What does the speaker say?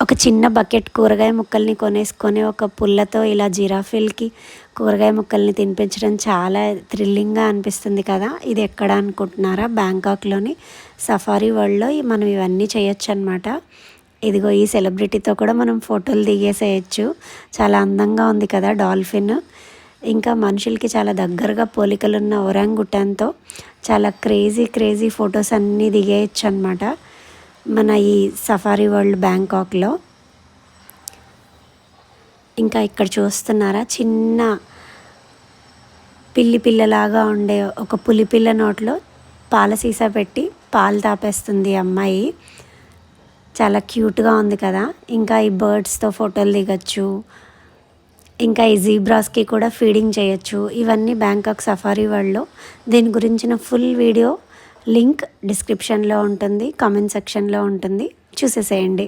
ఒక చిన్న బకెట్ కూరగాయ ముక్కల్ని కొనేసుకొని ఒక పుల్లతో ఇలా జిరాఫీలకి కూరగాయ ముక్కల్ని తినిపించడం చాలా థ్రిల్లింగ్గా అనిపిస్తుంది కదా. ఇది ఎక్కడ అనుకుంటున్నారా? బ్యాంకాక్లోని సఫారీ వరల్డ్లో మనం ఇవన్నీ చేయొచ్చు అనమాట. ఇదిగో ఈ సెలబ్రిటీతో కూడా మనం ఫోటోలు దిగేసేయచ్చు. చాలా అందంగా ఉంది కదా డాల్ఫిన్. ఇంకా మనుషులకి చాలా దగ్గరగా పోలికలున్న ఒరాంగుటాన్తో చాలా క్రేజీ ఫొటోస్ అన్నీ దిగేయచ్చు అనమాట మన ఈ సఫారీ వరల్డ్ బ్యాంకాక్లో. ఇంకా ఇక్కడ చూస్తున్నారా, చిన్న పిల్లలాగా ఉండే ఒక పులిపిల్ల నోట్లో పాల సీసా పెట్టి పాలు తాపేస్తుంది అమ్మాయి. చాలా క్యూట్గా ఉంది కదా. ఇంకా ఈ బర్డ్స్తో ఫోటోలు దిగచ్చు. ఇంకా ఈ జీబ్రాస్కి కూడా ఫీడింగ్ చేయొచ్చు. ఇవన్నీ బ్యాంకాక్ సఫారీ వరల్డ్లో. దీని గురించిన ఫుల్ వీడియో లింక్ డిస్క్రిప్షన్లో ఉంటుంది, కామెంట్ సెక్షన్లో ఉంటుంది, చూసేసేయండి.